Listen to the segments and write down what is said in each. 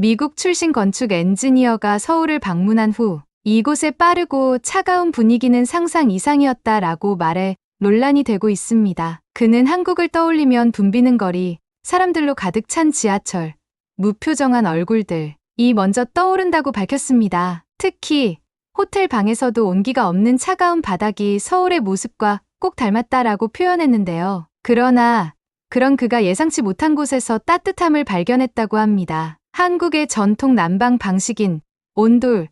미국 출신 건축 엔지니어가 서울을 방문한 후 이곳의 빠르고 차가운 분위기는 상상 이상이었다라고 말해 논란이 되고 있습니다. 그는 한국을 떠올리면 붐비는 거리, 사람들로 가득 찬 지하철, 무표정한 얼굴들이 먼저 떠오른다고 밝혔습니다. 특히 호텔 방에서도 온기가 없는 차가운 바닥이 서울의 모습과 꼭 닮았다라고 표현했는데요. 그러나 그런 그가 예상치 못한 곳에서 따뜻함을 발견했다고 합니다. 한국의 전통 난방 방식인 온돌,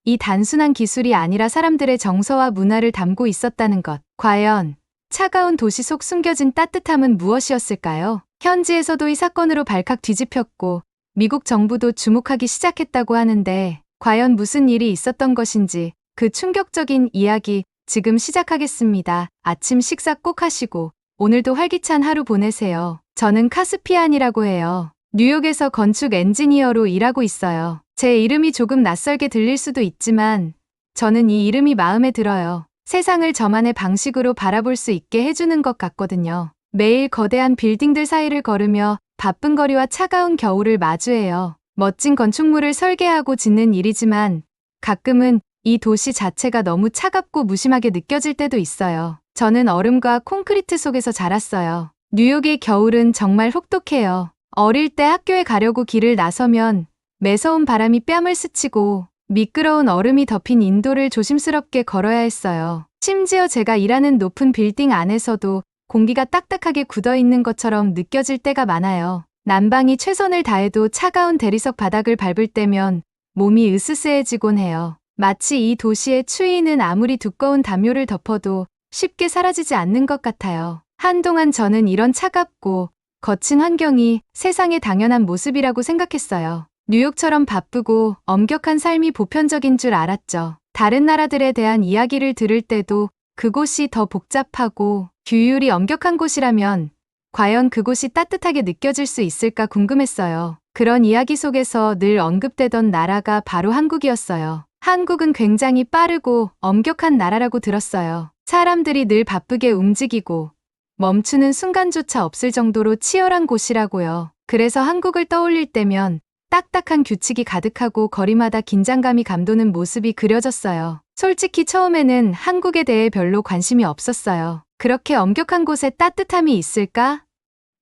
이 단순한 기술이 아니라 사람들의 정서와 문화를 담고 있었다는 것. 과연 차가운 도시 속 숨겨진 따뜻함은 무엇이었을까요? 현지에서도 이 사건으로 발칵 뒤집혔고 미국 정부도 주목하기 시작했다고 하는데 과연 무슨 일이 있었던 것인지 그 충격적인 이야기 지금 시작하겠습니다. 아침 식사 꼭 하시고 오늘도 활기찬 하루 보내세요. 저는 카스피안이라고 해요. 뉴욕에서 건축 엔지니어로 일하고 있어요. 제 이름이 조금 낯설게 들릴 수도 있지만 저는 이 이름이 마음에 들어요. 세상을 저만의 방식으로 바라볼 수 있게 해주는 것 같거든요. 매일 거대한 빌딩들 사이를 걸으며 바쁜 거리와 차가운 겨울을 마주해요. 멋진 건축물을 설계하고 짓는 일이지만 가끔은 이 도시 자체가 너무 차갑고 무심하게 느껴질 때도 있어요. 저는 얼음과 콘크리트 속에서 자랐어요. 뉴욕의 겨울은 정말 혹독해요. 어릴 때 학교에 가려고 길을 나서면 매서운 바람이 뺨을 스치고 미끄러운 얼음이 덮인 인도를 조심스럽게 걸어야 했어요. 심지어 제가 일하는 높은 빌딩 안에서도 공기가 딱딱하게 굳어있는 것처럼 느껴질 때가 많아요. 난방이 최선을 다해도 차가운 대리석 바닥을 밟을 때면 몸이 으스스해지곤 해요. 마치 이 도시의 추위는 아무리 두꺼운 담요를 덮어도 쉽게 사라지지 않는 것 같아요. 한동안 저는 이런 차갑고 거친 환경이 세상의 당연한 모습이라고 생각했어요. 뉴욕처럼 바쁘고 엄격한 삶이 보편적인 줄 알았죠. 다른 나라들에 대한 이야기를 들을 때도 그곳이 더 복잡하고 규율이 엄격한 곳이라면 과연 그곳이 따뜻하게 느껴질 수 있을까 궁금했어요. 그런 이야기 속에서 늘 언급되던 나라가 바로 한국이었어요. 한국은 굉장히 빠르고 엄격한 나라라고 들었어요. 사람들이 늘 바쁘게 움직이고 멈추는 순간조차 없을 정도로 치열한 곳이라고요. 그래서 한국을 떠올릴 때면 딱딱한 규칙이 가득하고 거리마다 긴장감이 감도는 모습이 그려졌어요. 솔직히 처음에는 한국에 대해 별로 관심이 없었어요. 그렇게 엄격한 곳에 따뜻함이 있을까?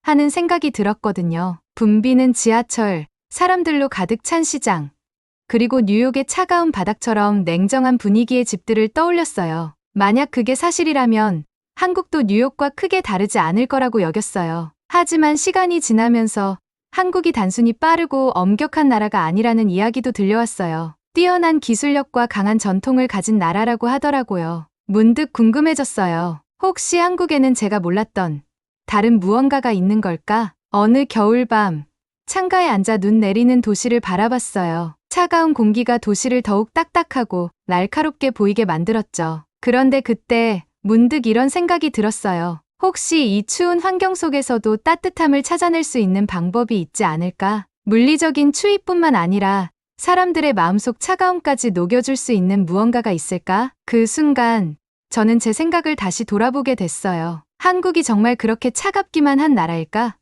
하는 생각이 들었거든요. 붐비는 지하철, 사람들로 가득 찬 시장, 그리고 뉴욕의 차가운 바닥처럼 냉정한 분위기의 집들을 떠올렸어요. 만약 그게 사실이라면 한국도 뉴욕과 크게 다르지 않을 거라고 여겼어요. 하지만 시간이 지나면서 한국이 단순히 빠르고 엄격한 나라가 아니라는 이야기도 들려왔어요. 뛰어난 기술력과 강한 전통을 가진 나라라고 하더라고요. 문득 궁금해졌어요. 혹시 한국에는 제가 몰랐던 다른 무언가가 있는 걸까? 어느 겨울밤, 창가에 앉아 눈 내리는 도시를 바라봤어요. 차가운 공기가 도시를 더욱 딱딱하고 날카롭게 보이게 만들었죠. 그런데 그때 문득 이런 생각이 들었어요. 혹시 이 추운 환경 속에서도 따뜻함을 찾아낼 수 있는 방법이 있지 않을까? 물리적인 추위뿐만 아니라 사람들의 마음속 차가움까지 녹여줄 수 있는 무언가가 있을까? 그 순간 저는 제 생각을 다시 돌아보게 됐어요. 한국이 정말 그렇게 차갑기만 한 나라일까?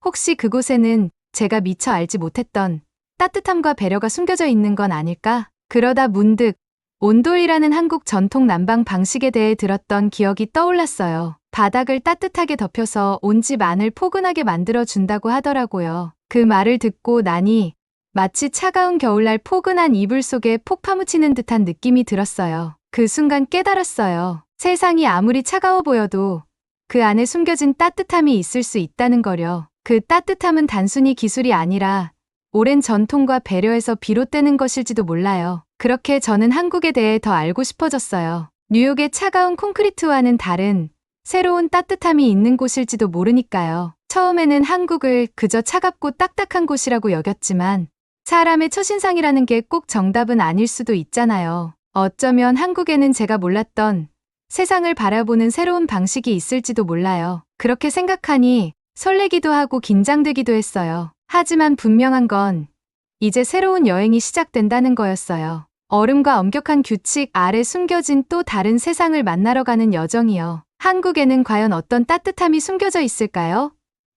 혹시 그곳에는 제가 미처 알지 못했던 따뜻함과 배려가 숨겨져 있는 건 아닐까? 그러다 문득 온돌이라는 한국 전통 난방 방식에 대해 들었던 기억이 떠올랐어요. 바닥을 따뜻하게 덮여서 온 집 안을 포근하게 만들어준다고 하더라고요. 그 말을 듣고 나니 마치 차가운 겨울날 포근한 이불 속에 폭 파묻히는 듯한 느낌이 들었어요. 그 순간 깨달았어요. 세상이 아무리 차가워 보여도 그 안에 숨겨진 따뜻함이 있을 수 있다는 거려. 그 따뜻함은 단순히 기술이 아니라 오랜 전통과 배려에서 비롯되는 것일지도 몰라요. 그렇게 저는 한국에 대해 더 알고 싶어졌어요. 뉴욕의 차가운 콘크리트와는 다른 새로운 따뜻함이 있는 곳일지도 모르니까요. 처음에는 한국을 그저 차갑고 딱딱한 곳이라고 여겼지만 사람의 첫인상이라는 게 꼭 정답은 아닐 수도 있잖아요. 어쩌면 한국에는 제가 몰랐던 세상을 바라보는 새로운 방식이 있을지도 몰라요. 그렇게 생각하니 설레기도 하고 긴장되기도 했어요. 하지만 분명한 건 이제 새로운 여행이 시작된다는 거였어요. 얼음과 엄격한 규칙 아래 숨겨진 또 다른 세상을 만나러 가는 여정이요. 한국에는 과연 어떤 따뜻함이 숨겨져 있을까요?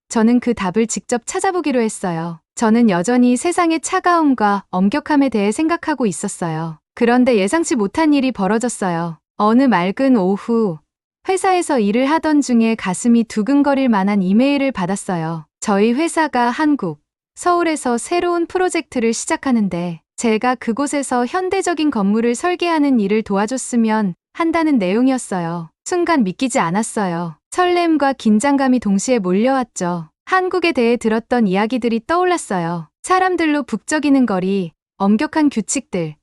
저는 그 답을 직접 찾아보기로 했어요. 저는 여전히 세상의 차가움과 엄격함에 대해 생각하고 있었어요. 그런데 예상치 못한 일이 벌어졌어요. 어느 맑은 오후, 회사에서 일을 하던 중에 가슴이 두근거릴 만한 이메일을 받았어요. 저희 회사가 한국, 서울에서 새로운 프로젝트를 시작하는데 제가 그곳에서 현대적인 건물을 설계하는 일을 도와줬으면 한다는 내용이었어요. 순간 믿기지 않았어요. 설렘과 긴장감이 동시에 몰려왔죠. 한국에 대해 들었던 이야기들이 떠올랐어요. 사람들로 북적이는 거리, 엄격한 규칙들,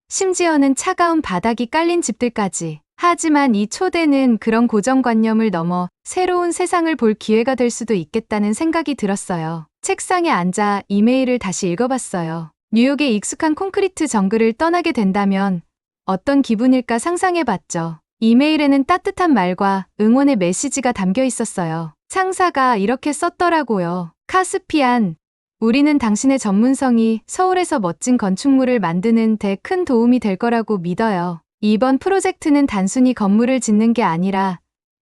심지어는 차가운 바닥이 깔린 집들까지. 하지만 이 초대는 그런 고정관념을 넘어 새로운 세상을 볼 기회가 될 수도 있겠다는 생각이 들었어요. 책상에 앉아 이메일을 다시 읽어봤어요. 뉴욕의 익숙한 콘크리트 정글을 떠나게 된다면 어떤 기분일까 상상해봤죠. 이메일에는 따뜻한 말과 응원의 메시지가 담겨 있었어요. 상사가 이렇게 썼더라고요. 카스피안, 우리는 당신의 전문성이 서울에서 멋진 건축물을 만드는 데 큰 도움이 될 거라고 믿어요. 이번 프로젝트는 단순히 건물을 짓는 게 아니라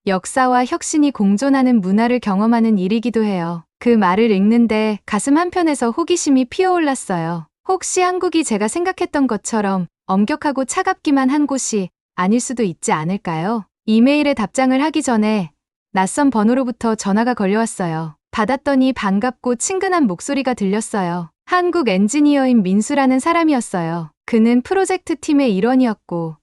역사와 혁신이 공존하는 문화를 경험하는 일이기도 해요. 그 말을 읽는데 가슴 한편에서 호기심이 피어올랐어요. 혹시 한국이 제가 생각했던 것처럼 엄격하고 차갑기만 한 곳이 아닐 수도 있지 않을까요? 이메일에 답장을 하기 전에 낯선 번호로부터 전화가 걸려왔어요. 받았더니 반갑고 친근한 목소리가 들렸어요. 한국 엔지니어인 민수라는 사람이었어요. 그는 프로젝트 팀의 일원이었고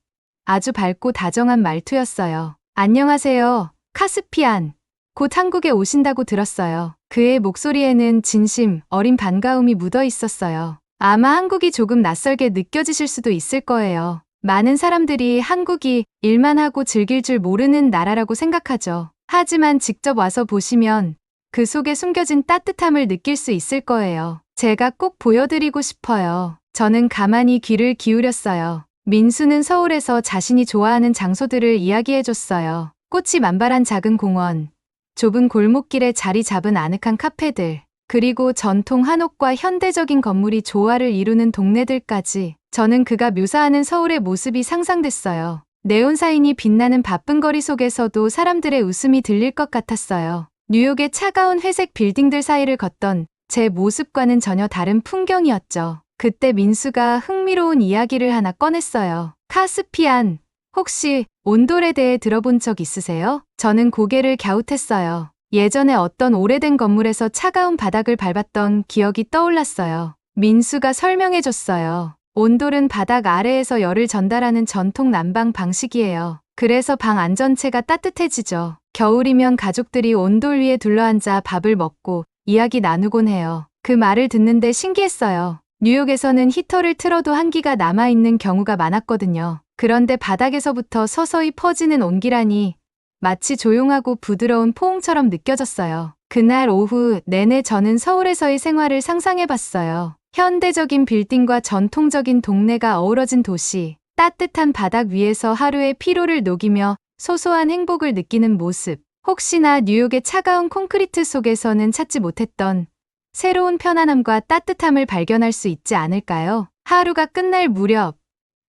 아주 밝고 다정한 말투였어요. 안녕하세요, 카스피안. 곧 한국에 오신다고 들었어요. 그의 목소리에는 진심, 어린 반가움이 묻어 있었어요. 아마 한국이 조금 낯설게 느껴지실 수도 있을 거예요. 많은 사람들이 한국이 일만 하고 즐길 줄 모르는 나라라고 생각하죠. 하지만 직접 와서 보시면 그 속에 숨겨진 따뜻함을 느낄 수 있을 거예요. 제가 꼭 보여드리고 싶어요. 저는 가만히 귀를 기울였어요. 민수는 서울에서 자신이 좋아하는 장소들을 이야기해줬어요. 꽃이 만발한 작은 공원, 좁은 골목길에 자리 잡은 아늑한 카페들, 그리고 전통 한옥과 현대적인 건물이 조화를 이루는 동네들까지. 저는 그가 묘사하는 서울의 모습이 상상됐어요. 네온사인이 빛나는 바쁜 거리 속에서도 사람들의 웃음이 들릴 것 같았어요. 뉴욕의 차가운 회색 빌딩들 사이를 걷던 제 모습과는 전혀 다른 풍경이었죠. 그때 민수가 흥미로운 이야기를 하나 꺼냈어요. 카스피안, 혹시 온돌에 대해 들어본 적 있으세요? 저는 고개를 갸웃했어요. 예전에 어떤 오래된 건물에서 차가운 바닥을 밟았던 기억이 떠올랐어요. 민수가 설명해줬어요. 온돌은 바닥 아래에서 열을 전달하는 전통 난방 방식이에요. 그래서 방 안 전체가 따뜻해지죠. 겨울이면 가족들이 온돌 위에 둘러앉아 밥을 먹고 이야기 나누곤 해요. 그 말을 듣는데 신기했어요. 뉴욕에서는 히터를 틀어도 한기가 남아있는 경우가 많았거든요. 그런데 바닥에서부터 서서히 퍼지는 온기라니 마치 조용하고 부드러운 포옹처럼 느껴졌어요. 그날 오후 내내 저는 서울에서의 생활을 상상해봤어요. 현대적인 빌딩과 전통적인 동네가 어우러진 도시, 따뜻한 바닥 위에서 하루의 피로를 녹이며 소소한 행복을 느끼는 모습. 혹시나 뉴욕의 차가운 콘크리트 속에서는 찾지 못했던 새로운 편안함과 따뜻함을 발견할 수 있지 않을까요? 하루가 끝날 무렵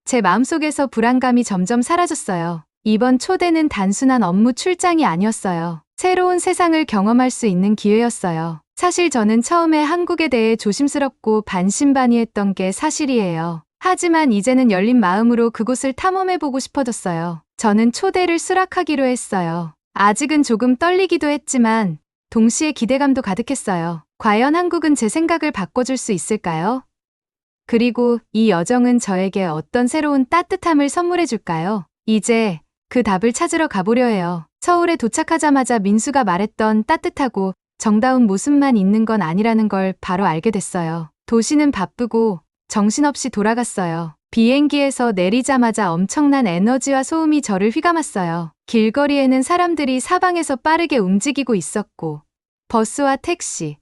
제 마음속에서 불안감이 점점 사라졌어요. 이번 초대는 단순한 업무 출장이 아니었어요. 새로운 세상을 경험할 수 있는 기회였어요. 사실 저는 처음에 한국에 대해 조심스럽고 반신반의했던 게 사실이에요. 하지만 이제는 열린 마음으로 그곳을 탐험해보고 싶어졌어요. 저는 초대를 수락하기로 했어요. 아직은 조금 떨리기도 했지만 동시에 기대감도 가득했어요. 과연 한국은 제 생각을 바꿔줄 수 있을까요? 그리고 이 여정은 저에게 어떤 새로운 따뜻함을 선물해줄까요? 이제 그 답을 찾으러 가보려 해요. 서울에 도착하자마자 민수가 말했던 따뜻하고 정다운 모습만 있는 건 아니라는 걸 바로 알게 됐어요. 도시는 바쁘고 정신없이 돌아갔어요. 비행기에서 내리자마자 엄청난 에너지와 소음이 저를 휘감았어요. 길거리에는 사람들이 사방에서 빠르게 움직이고 있었고 버스와 택시,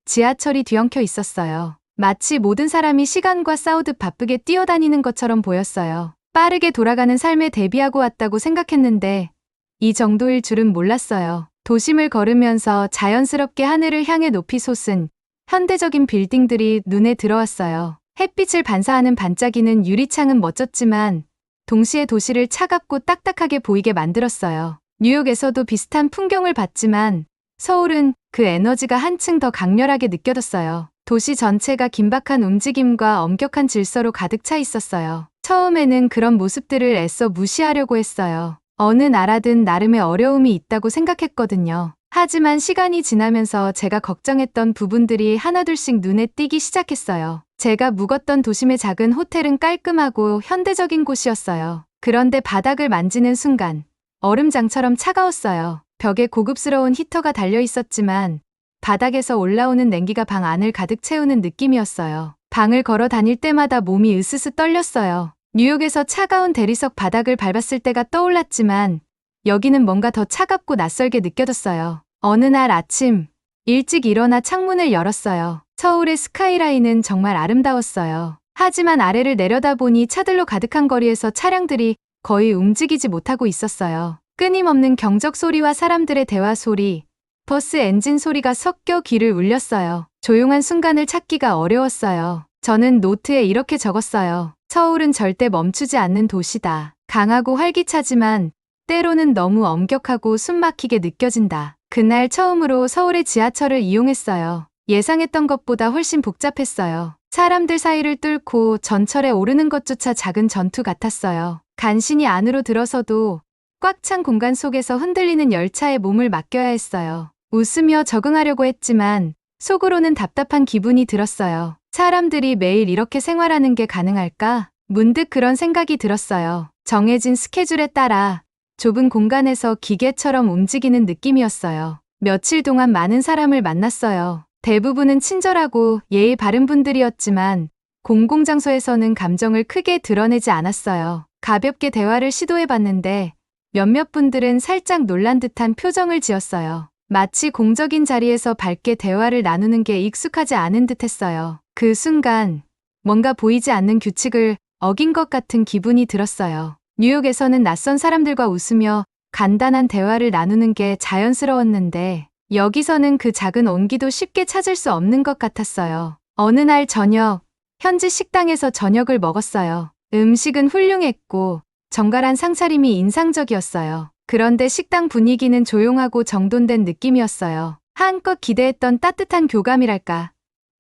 지하철이 뒤엉켜 있었어요. 마치 모든 사람이 시간과 싸우듯 바쁘게 뛰어다니는 것처럼 보였어요. 빠르게 돌아가는 삶에 대비하고 왔다고 생각했는데 이 정도일 줄은 몰랐어요. 도심을 걸으면서 자연스럽게 하늘을 향해 높이 솟은 현대적인 빌딩들이 눈에 들어왔어요. 햇빛을 반사하는 반짝이는 유리창은 멋졌지만 동시에 도시를 차갑고 딱딱하게 보이게 만들었어요. 뉴욕에서도 비슷한 풍경을 봤지만 서울은 그 에너지가 한층 더 강렬하게 느껴졌어요. 도시 전체가 긴박한 움직임과 엄격한 질서로 가득 차 있었어요. 처음에는 그런 모습들을 애써 무시하려고 했어요. 어느 나라든 나름의 어려움이 있다고 생각했거든요. 하지만 시간이 지나면서 제가 걱정했던 부분들이 하나둘씩 눈에 띄기 시작했어요. 제가 묵었던 도심의 작은 호텔은 깔끔하고 현대적인 곳이었어요. 그런데 바닥을 만지는 순간 얼음장처럼 차가웠어요. 벽에 고급스러운 히터가 달려 있었지만 바닥에서 올라오는 냉기가 방 안을 가득 채우는 느낌이었어요. 방을 걸어 다닐 때마다 몸이 으스스 떨렸어요. 뉴욕에서 차가운 대리석 바닥을 밟았을 때가 떠올랐지만 여기는 뭔가 더 차갑고 낯설게 느껴졌어요. 어느 날 아침 일찍 일어나 창문을 열었어요. 서울의 스카이라인은 정말 아름다웠어요. 하지만 아래를 내려다보니 차들로 가득한 거리에서 차량들이 거의 움직이지 못하고 있었어요. 끊임없는 경적 소리와 사람들의 대화 소리, 버스 엔진 소리가 섞여 귀를 울렸어요. 조용한 순간을 찾기가 어려웠어요. 저는 노트에 이렇게 적었어요. 서울은 절대 멈추지 않는 도시다. 강하고 활기차지만 때로는 너무 엄격하고 숨막히게 느껴진다. 그날 처음으로 서울의 지하철을 이용했어요. 예상했던 것보다 훨씬 복잡했어요. 사람들 사이를 뚫고 전철에 오르는 것조차 작은 전투 같았어요. 간신히 안으로 들어서도 꽉 찬 공간 속에서 흔들리는 열차에 몸을 맡겨야 했어요. 웃으며 적응하려고 했지만 속으로는 답답한 기분이 들었어요. 사람들이 매일 이렇게 생활하는 게 가능할까? 문득 그런 생각이 들었어요. 정해진 스케줄에 따라 좁은 공간에서 기계처럼 움직이는 느낌이었어요. 며칠 동안 많은 사람을 만났어요. 대부분은 친절하고 예의 바른 분들이었지만 공공장소에서는 감정을 크게 드러내지 않았어요. 가볍게 대화를 시도해봤는데 몇몇 분들은 살짝 놀란 듯한 표정을 지었어요. 마치 공적인 자리에서 밝게 대화를 나누는 게 익숙하지 않은 듯 했어요. 그 순간 뭔가 보이지 않는 규칙을 어긴 것 같은 기분이 들었어요. 뉴욕에서는 낯선 사람들과 웃으며 간단한 대화를 나누는 게 자연스러웠는데 여기서는 그 작은 온기도 쉽게 찾을 수 없는 것 같았어요. 어느 날 저녁, 현지 식당에서 저녁을 먹었어요. 음식은 훌륭했고 정갈한 상차림이 인상적이었어요. 그런데 식당 분위기는 조용하고 정돈된 느낌이었어요. 한껏 기대했던 따뜻한 교감이랄까.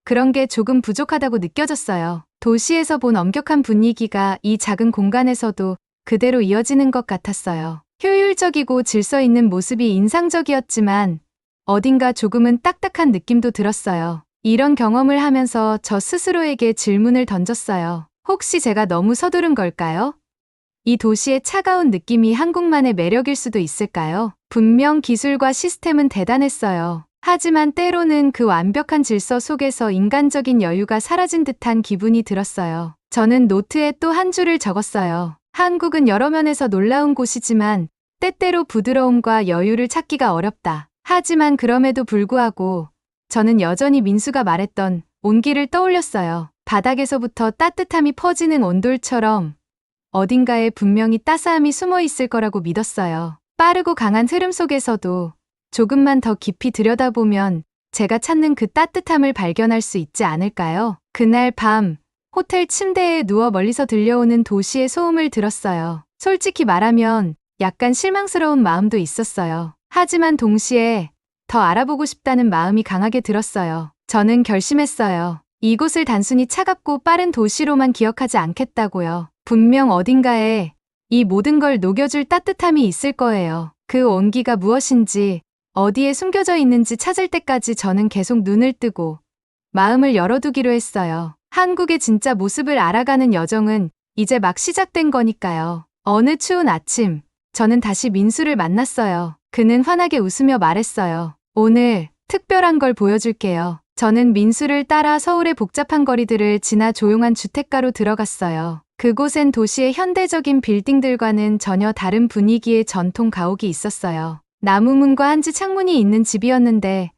그런 게 조금 부족하다고 느껴졌어요. 도시에서 본 엄격한 분위기가 이 작은 공간에서도 그대로 이어지는 것 같았어요. 효율적이고 질서 있는 모습이 인상적이었지만 어딘가 조금은 딱딱한 느낌도 들었어요. 이런 경험을 하면서 저 스스로에게 질문을 던졌어요. 혹시 제가 너무 서두른 걸까요? 이 도시의 차가운 느낌이 한국만의 매력일 수도 있을까요? 분명 기술과 시스템은 대단했어요. 하지만 때로는 그 완벽한 질서 속에서 인간적인 여유가 사라진 듯한 기분이 들었어요. 저는 노트에 또 한 줄을 적었어요. 한국은 여러 면에서 놀라운 곳이지만 때때로 부드러움과 여유를 찾기가 어렵다. 하지만 그럼에도 불구하고 저는 여전히 민수가 말했던 온기를 떠올렸어요. 바닥에서부터 따뜻함이 퍼지는 온돌처럼 어딘가에 분명히 따스함이 숨어 있을 거라고 믿었어요. 빠르고 강한 흐름 속에서도 조금만 더 깊이 들여다보면 제가 찾는 그 따뜻함을 발견할 수 있지 않을까요? 그날 밤 호텔 침대에 누워 멀리서 들려오는 도시의 소음을 들었어요. 솔직히 말하면 약간 실망스러운 마음도 있었어요. 하지만 동시에 더 알아보고 싶다는 마음이 강하게 들었어요. 저는 결심했어요. 이곳을 단순히 차갑고 빠른 도시로만 기억하지 않겠다고요. 분명 어딘가에 이 모든 걸 녹여줄 따뜻함이 있을 거예요. 그 온기가 무엇인지, 어디에 숨겨져 있는지 찾을 때까지 저는 계속 눈을 뜨고 마음을 열어두기로 했어요. 한국의 진짜 모습을 알아가는 여정은 이제 막 시작된 거니까요. 어느 추운 아침, 저는 다시 민수를 만났어요. 그는 환하게 웃으며 말했어요. 오늘 특별한 걸 보여줄게요. 저는 민수를 따라 서울의 복잡한 거리들을 지나 조용한 주택가로 들어갔어요. 그곳엔 도시의 현대적인 빌딩들과는 전혀 다른 분위기의 전통 가옥이 있었어요. 나무 문과 한지 창문이 있는 집이었는데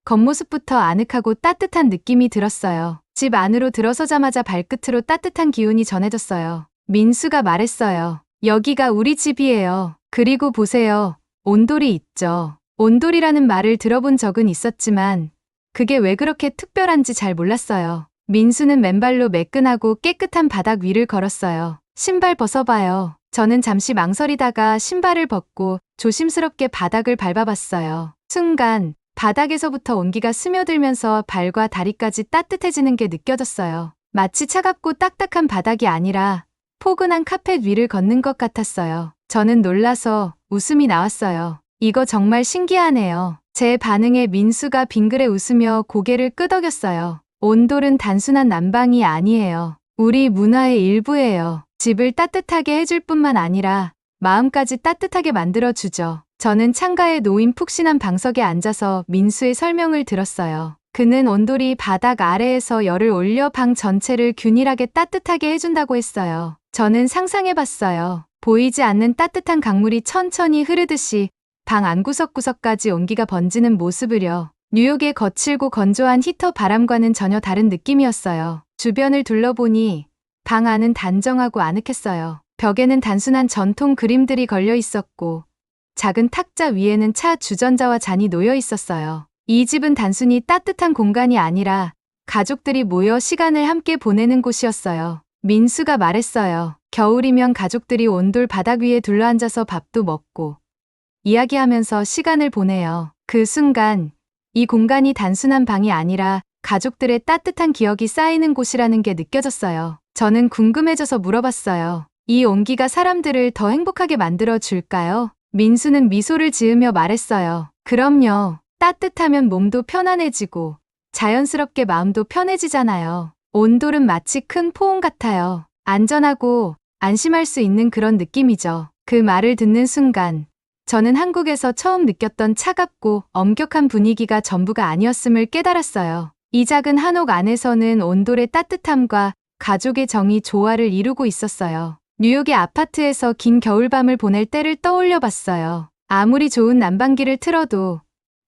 겉모습부터 아늑하고 따뜻한 느낌이 들었어요. 집 안으로 들어서자마자 발끝으로 따뜻한 기운이 전해졌어요. 민수가 말했어요. 여기가 우리 집이에요. 그리고 보세요. 온돌이 있죠. 온돌이라는 말을 들어본 적은 있었지만 그게 왜 그렇게 특별한지 잘 몰랐어요. 민수는 맨발로 매끈하고 깨끗한 바닥 위를 걸었어요. 신발 벗어봐요. 저는 잠시 망설이다가 신발을 벗고 조심스럽게 바닥을 밟아봤어요. 순간 바닥에서부터 온기가 스며들면서 발과 다리까지 따뜻해지는 게 느껴졌어요. 마치 차갑고 딱딱한 바닥이 아니라 포근한 카펫 위를 걷는 것 같았어요. 저는 놀라서 웃음이 나왔어요. 이거 정말 신기하네요. 제 반응에 민수가 빙그레 웃으며 고개를 끄덕였어요. 온돌은 단순한 난방이 아니에요. 우리 문화의 일부예요. 집을 따뜻하게 해줄 뿐만 아니라 마음까지 따뜻하게 만들어주죠. 저는 창가에 놓인 푹신한 방석에 앉아서 민수의 설명을 들었어요. 그는 온돌이 바닥 아래에서 열을 올려 방 전체를 균일하게 따뜻하게 해준다고 했어요. 저는 상상해봤어요. 보이지 않는 따뜻한 강물이 천천히 흐르듯이 방 안구석구석까지 온기가 번지는 모습을요. 뉴욕의 거칠고 건조한 히터 바람과는 전혀 다른 느낌이었어요. 주변을 둘러보니 방 안은 단정하고 아늑했어요. 벽에는 단순한 전통 그림들이 걸려 있었고 작은 탁자 위에는 차 주전자와 잔이 놓여 있었어요. 이 집은 단순히 따뜻한 공간이 아니라 가족들이 모여 시간을 함께 보내는 곳이었어요. 민수가 말했어요. 겨울이면 가족들이 온돌 바닥 위에 둘러앉아서 밥도 먹고 이야기하면서 시간을 보내요. 그 순간 이 공간이 단순한 방이 아니라 가족들의 따뜻한 기억이 쌓이는 곳이라는 게 느껴졌어요. 저는 궁금해져서 물어봤어요. 이 온기가 사람들을 더 행복하게 만들어 줄까요? 민수는 미소를 지으며 말했어요. 그럼요. 따뜻하면 몸도 편안해지고 자연스럽게 마음도 편해지잖아요. 온돌은 마치 큰 포옹 같아요. 안전하고 안심할 수 있는 그런 느낌이죠. 그 말을 듣는 순간 저는 한국에서 처음 느꼈던 차갑고 엄격한 분위기가 전부가 아니었음을 깨달았어요. 이 작은 한옥 안에서는 온돌의 따뜻함과 가족의 정이 조화를 이루고 있었어요. 뉴욕의 아파트에서 긴 겨울밤을 보낼 때를 떠올려 봤어요. 아무리 좋은 난방기를 틀어도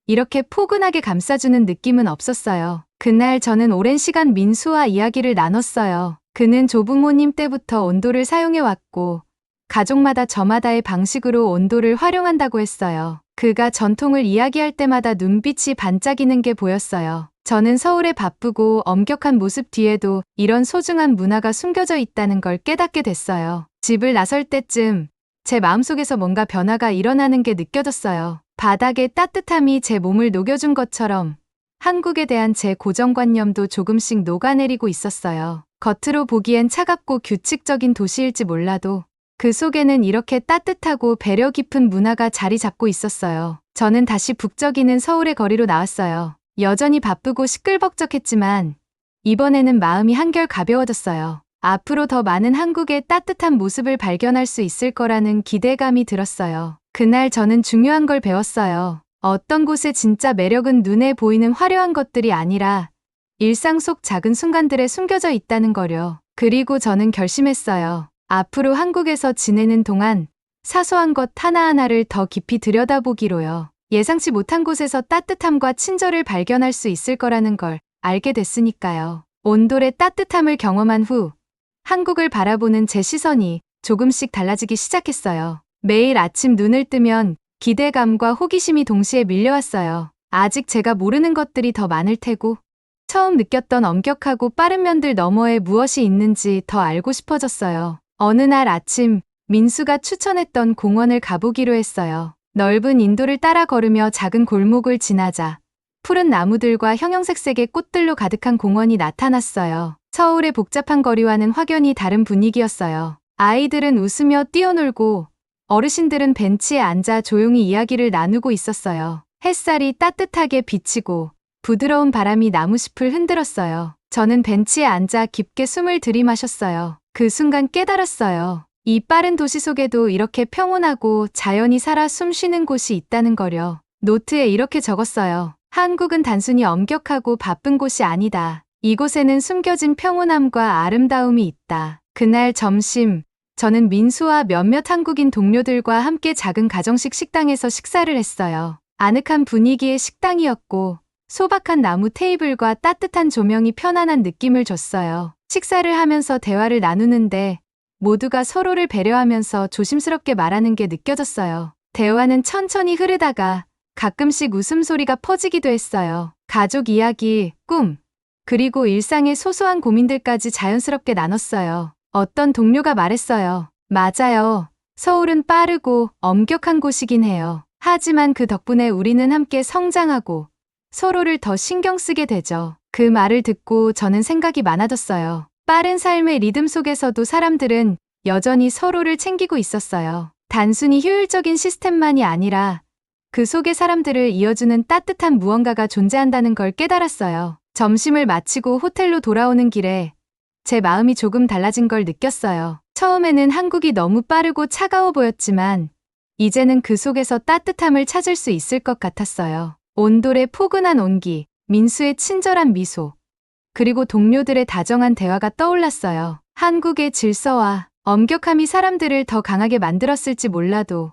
이렇게 포근하게 감싸주는 느낌은 없었어요. 그날 저는 오랜 시간 민수와 이야기를 나눴어요. 그는 조부모님 때부터 온돌을 사용해왔고 가족마다 저마다의 방식으로 온돌을 활용한다고 했어요. 그가 전통을 이야기할 때마다 눈빛이 반짝이는 게 보였어요. 저는 서울의 바쁘고 엄격한 모습 뒤에도 이런 소중한 문화가 숨겨져 있다는 걸 깨닫게 됐어요. 집을 나설 때쯤 제 마음속에서 뭔가 변화가 일어나는 게 느껴졌어요. 바닥의 따뜻함이 제 몸을 녹여준 것처럼 한국에 대한 제 고정관념도 조금씩 녹아내리고 있었어요. 겉으로 보기엔 차갑고 규칙적인 도시일지 몰라도 그 속에는 이렇게 따뜻하고 배려 깊은 문화가 자리 잡고 있었어요. 저는 다시 북적이는 서울의 거리로 나왔어요. 여전히 바쁘고 시끌벅적했지만 이번에는 마음이 한결 가벼워졌어요. 앞으로 더 많은 한국의 따뜻한 모습을 발견할 수 있을 거라는 기대감이 들었어요. 그날 저는 중요한 걸 배웠어요. 어떤 곳의 진짜 매력은 눈에 보이는 화려한 것들이 아니라 일상 속 작은 순간들에 숨겨져 있다는 거요. 그리고 저는 결심했어요. 앞으로 한국에서 지내는 동안 사소한 것 하나하나를 더 깊이 들여다보기로요. 예상치 못한 곳에서 따뜻함과 친절을 발견할 수 있을 거라는 걸 알게 됐으니까요. 온돌의 따뜻함을 경험한 후 한국을 바라보는 제 시선이 조금씩 달라지기 시작했어요. 매일 아침 눈을 뜨면 기대감과 호기심이 동시에 밀려왔어요. 아직 제가 모르는 것들이 더 많을 테고 처음 느꼈던 엄격하고 빠른 면들 너머에 무엇이 있는지 더 알고 싶어졌어요. 어느 날 아침 민수가 추천했던 공원을 가보기로 했어요. 넓은 인도를 따라 걸으며 작은 골목을 지나자 푸른 나무들과 형형색색의 꽃들로 가득한 공원이 나타났어요. 서울의 복잡한 거리와는 확연히 다른 분위기였어요. 아이들은 웃으며 뛰어놀고 어르신들은 벤치에 앉아 조용히 이야기를 나누고 있었어요. 햇살이 따뜻하게 비치고 부드러운 바람이 나무숲을 흔들었어요. 저는 벤치에 앉아 깊게 숨을 들이마셨어요. 그 순간 깨달았어요. 이 빠른 도시 속에도 이렇게 평온하고 자연이 살아 숨쉬는 곳이 있다는 거려. 노트에 이렇게 적었어요. 한국은 단순히 엄격하고 바쁜 곳이 아니다. 이곳에는 숨겨진 평온함과 아름다움이 있다. 그날 점심, 저는 민수와 몇몇 한국인 동료들과 함께 작은 가정식 식당에서 식사를 했어요. 아늑한 분위기의 식당이었고 소박한 나무 테이블과 따뜻한 조명이 편안한 느낌을 줬어요. 식사를 하면서 대화를 나누는데 모두가 서로를 배려하면서 조심스럽게 말하는 게 느껴졌어요. 대화는 천천히 흐르다가 가끔씩 웃음소리가 퍼지기도 했어요. 가족 이야기, 꿈, 그리고 일상의 소소한 고민들까지 자연스럽게 나눴어요. 어떤 동료가 말했어요. 맞아요. 서울은 빠르고 엄격한 곳이긴 해요. 하지만 그 덕분에 우리는 함께 성장하고 서로를 더 신경 쓰게 되죠. 그 말을 듣고 저는 생각이 많아졌어요. 빠른 삶의 리듬 속에서도 사람들은 여전히 서로를 챙기고 있었어요. 단순히 효율적인 시스템만이 아니라 그 속에 사람들을 이어주는 따뜻한 무언가가 존재한다는 걸 깨달았어요. 점심을 마치고 호텔로 돌아오는 길에 제 마음이 조금 달라진 걸 느꼈어요. 처음에는 한국이 너무 빠르고 차가워 보였지만 이제는 그 속에서 따뜻함을 찾을 수 있을 것 같았어요. 온돌의 포근한 온기, 민수의 친절한 미소, 그리고 동료들의 다정한 대화가 떠올랐어요. 한국의 질서와 엄격함이 사람들을 더 강하게 만들었을지 몰라도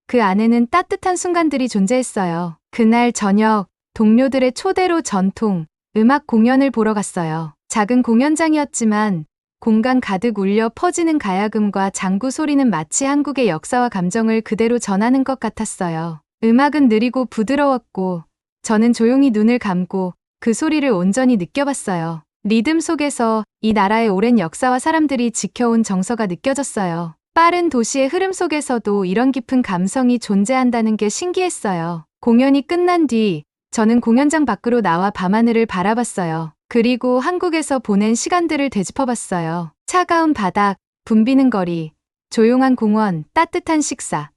그 안에는 따뜻한 순간들이 존재했어요. 그날 저녁 동료들의 초대로 전통 음악 공연을 보러 갔어요. 작은 공연장이었지만 공간 가득 울려 퍼지는 가야금과 장구 소리는 마치 한국의 역사와 감정을 그대로 전하는 것 같았어요. 음악은 느리고 부드러웠고 저는 조용히 눈을 감고 그 소리를 온전히 느껴봤어요. 리듬 속에서 이 나라의 오랜 역사와 사람들이 지켜온 정서가 느껴졌어요. 빠른 도시의 흐름 속에서도 이런 깊은 감성이 존재한다는 게 신기했어요. 공연이 끝난 뒤 저는 공연장 밖으로 나와 밤하늘을 바라봤어요. 그리고 한국에서 보낸 시간들을 되짚어봤어요. 차가운 바닥, 붐비는 거리, 조용한 공원, 따뜻한 식사.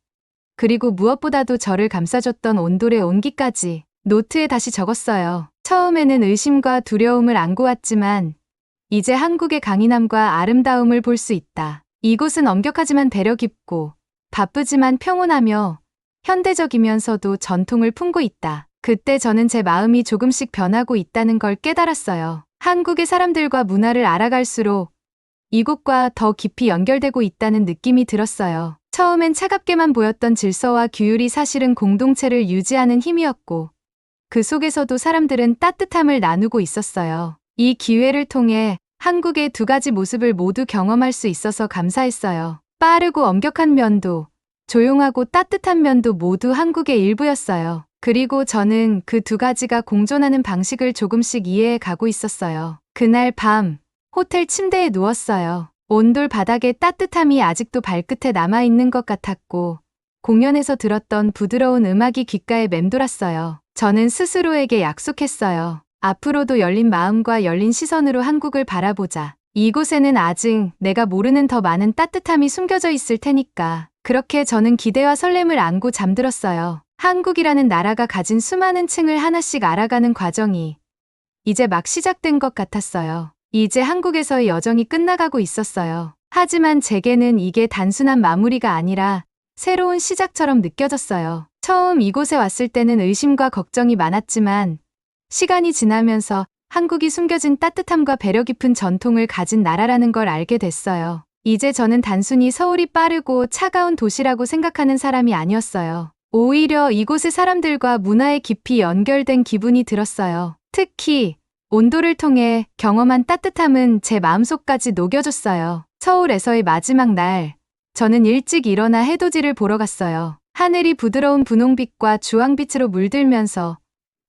그리고 무엇보다도 저를 감싸줬던 온돌의 온기까지 노트에 다시 적었어요. 처음에는 의심과 두려움을 안고 왔지만 이제 한국의 강인함과 아름다움을 볼 수 있다. 이곳은 엄격하지만 배려 깊고 바쁘지만 평온하며 현대적이면서도 전통을 품고 있다. 그때 저는 제 마음이 조금씩 변하고 있다는 걸 깨달았어요. 한국의 사람들과 문화를 알아갈수록 이곳과 더 깊이 연결되고 있다는 느낌이 들었어요. 처음엔 차갑게만 보였던 질서와 규율이 사실은 공동체를 유지하는 힘이었고 그 속에서도 사람들은 따뜻함을 나누고 있었어요. 이 기회를 통해 한국의 두 가지 모습을 모두 경험할 수 있어서 감사했어요. 빠르고 엄격한 면도, 조용하고 따뜻한 면도 모두 한국의 일부였어요. 그리고 저는 그 두 가지가 공존하는 방식을 조금씩 이해해 가고 있었어요. 그날 밤, 호텔 침대에 누웠어요. 온돌 바닥의 따뜻함이 아직도 발끝에 남아있는 것 같았고, 공연에서 들었던 부드러운 음악이 귓가에 맴돌았어요. 저는 스스로에게 약속했어요. 앞으로도 열린 마음과 열린 시선으로 한국을 바라보자. 이곳에는 아직 내가 모르는 더 많은 따뜻함이 숨겨져 있을 테니까. 그렇게 저는 기대와 설렘을 안고 잠들었어요. 한국이라는 나라가 가진 수많은 층을 하나씩 알아가는 과정이 이제 막 시작된 것 같았어요. 이제 한국에서의 여정이 끝나가고 있었어요. 하지만 제게는 이게 단순한 마무리가 아니라 새로운 시작처럼 느껴졌어요. 처음 이곳에 왔을 때는 의심과 걱정이 많았지만 시간이 지나면서 한국이 숨겨진 따뜻함과 배려 깊은 전통을 가진 나라라는 걸 알게 됐어요. 이제 저는 단순히 서울이 빠르고 차가운 도시라고 생각하는 사람이 아니었어요. 오히려 이곳의 사람들과 문화에 깊이 연결된 기분이 들었어요. 특히 온도를 통해 경험한 따뜻함은 제 마음속까지 녹여줬어요. 서울에서의 마지막 날, 저는 일찍 일어나 해돋이를 보러 갔어요. 하늘이 부드러운 분홍빛과 주황빛으로 물들면서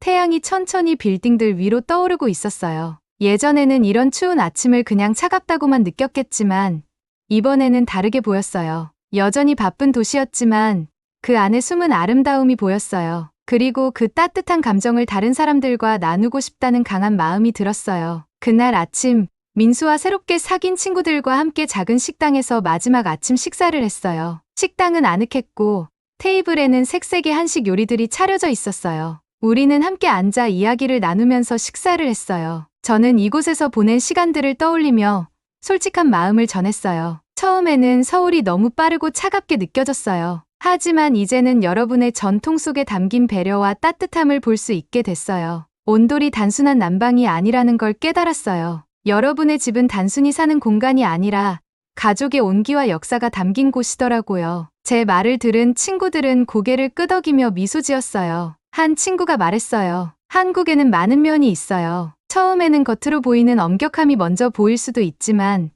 태양이 천천히 빌딩들 위로 떠오르고 있었어요. 예전에는 이런 추운 아침을 그냥 차갑다고만 느꼈겠지만 이번에는 다르게 보였어요. 여전히 바쁜 도시였지만 그 안에 숨은 아름다움이 보였어요. 그리고 그 따뜻한 감정을 다른 사람들과 나누고 싶다는 강한 마음이 들었어요. 그날 아침, 민수와 새롭게 사귄 친구들과 함께 작은 식당에서 마지막 아침 식사를 했어요. 식당은 아늑했고 테이블에는 색색의 한식 요리들이 차려져 있었어요. 우리는 함께 앉아 이야기를 나누면서 식사를 했어요. 저는 이곳에서 보낸 시간들을 떠올리며 솔직한 마음을 전했어요. 처음에는 서울이 너무 빠르고 차갑게 느껴졌어요. 하지만 이제는 여러분의 전통 속에 담긴 배려와 따뜻함을 볼 수 있게 됐어요. 온돌이 단순한 난방이 아니라는 걸 깨달았어요. 여러분의 집은 단순히 사는 공간이 아니라 가족의 온기와 역사가 담긴 곳이더라고요. 제 말을 들은 친구들은 고개를 끄덕이며 미소 지었어요. 한 친구가 말했어요. 한국에는 많은 면이 있어요. 처음에는 겉으로 보이는 엄격함이 먼저 보일 수도 있지만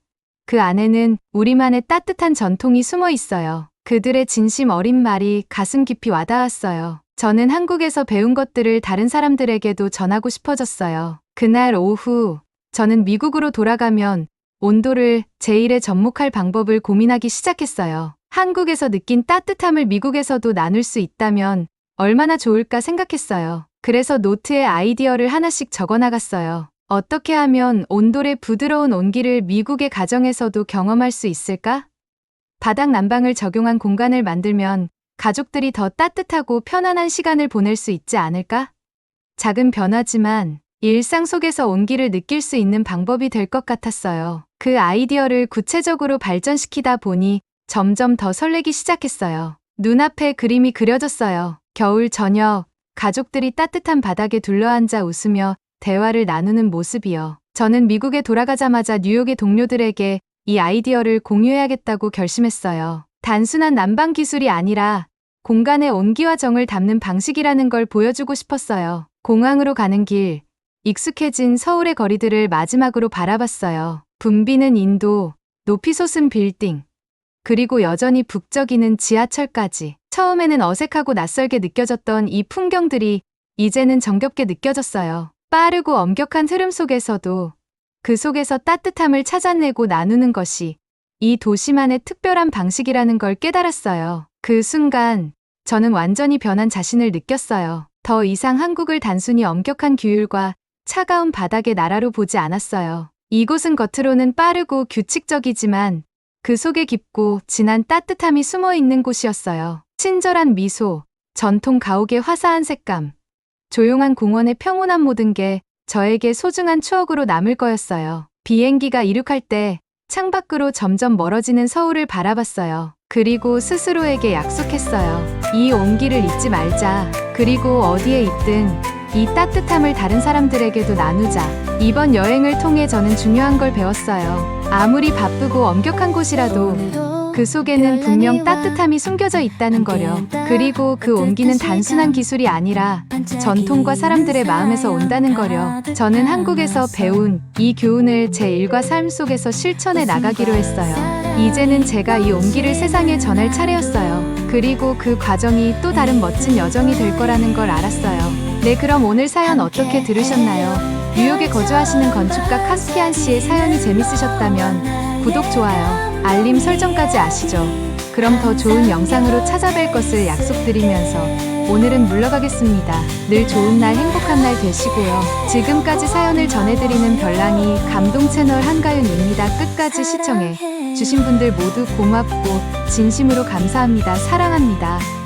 그 안에는 우리만의 따뜻한 전통이 숨어 있어요. 그들의 진심 어린 말이 가슴 깊이 와닿았어요. 저는 한국에서 배운 것들을 다른 사람들에게도 전하고 싶어졌어요. 그날 오후, 저는 미국으로 돌아가면 온도를 제1에 접목할 방법을 고민하기 시작했어요. 한국에서 느낀 따뜻함을 미국에서도 나눌 수 있다면 얼마나 좋을까 생각했어요. 그래서 노트에 아이디어를 하나씩 적어 나갔어요. 어떻게 하면 온돌의 부드러운 온기를 미국의 가정에서도 경험할 수 있을까? 바닥 난방을 적용한 공간을 만들면 가족들이 더 따뜻하고 편안한 시간을 보낼 수 있지 않을까? 작은 변화지만 일상 속에서 온기를 느낄 수 있는 방법이 될 것 같았어요. 그 아이디어를 구체적으로 발전시키다 보니 점점 더 설레기 시작했어요. 눈앞에 그림이 그려졌어요. 겨울 저녁, 가족들이 따뜻한 바닥에 둘러앉아 웃으며 대화를 나누는 모습이요. 저는 미국에 돌아가자마자 뉴욕의 동료들에게 이 아이디어를 공유해야겠다고 결심했어요. 단순한 난방 기술이 아니라 공간의 온기와 정을 담는 방식이라는 걸 보여주고 싶었어요. 공항으로 가는 길, 익숙해진 서울의 거리들을 마지막으로 바라봤어요. 붐비는 인도, 높이 솟은 빌딩, 그리고 여전히 북적이는 지하철까지. 처음에는 어색하고 낯설게 느껴졌던 이 풍경들이 이제는 정겹게 느껴졌어요. 빠르고 엄격한 흐름 속에서도 그 속에서 따뜻함을 찾아내고 나누는 것이 이 도시만의 특별한 방식이라는 걸 깨달았어요. 그 순간 저는 완전히 변한 자신을 느꼈어요. 더 이상 한국을 단순히 엄격한 규율과 차가운 바닥의 나라로 보지 않았어요. 이곳은 겉으로는 빠르고 규칙적이지만 그 속에 깊고 진한 따뜻함이 숨어 있는 곳이었어요. 친절한 미소, 전통 가옥의 화사한 색감, 조용한 공원의 평온한 모든 게 저에게 소중한 추억으로 남을 거였어요. 비행기가 이륙할 때 창밖으로 점점 멀어지는 서울을 바라봤어요. 그리고 스스로에게 약속했어요. 이 온기를 잊지 말자. 그리고 어디에 있든 이 따뜻함을 다른 사람들에게도 나누자. 이번 여행을 통해 저는 중요한 걸 배웠어요. 아무리 바쁘고 엄격한 곳이라도 그 속에는 분명 따뜻함이 숨겨져 있다는 거요. 그리고 그 온기는 단순한 기술이 아니라 전통과 사람들의 마음에서 온다는 거요. 저는 한국에서 배운 이 교훈을 제 일과 삶 속에서 실천해 나가기로 했어요. 이제는 제가 이 온기를 세상에 전할 차례였어요. 그리고 그 과정이 또 다른 멋진 여정이 될 거라는 걸 알았어요. 네, 그럼 오늘 사연 어떻게 들으셨나요? 뉴욕에 거주하시는 건축가 카스피안 씨의 사연이 재밌으셨다면 구독, 좋아요, 알림 설정까지 아시죠? 그럼 더 좋은 영상으로 찾아뵐 것을 약속드리면서 오늘은 물러가겠습니다. 늘 좋은 날, 행복한 날 되시고요. 지금까지 사연을 전해드리는 별랑이 감동 채널 한가윤입니다. 끝까지 시청해 주신 분들 모두 고맙고 진심으로 감사합니다. 사랑합니다.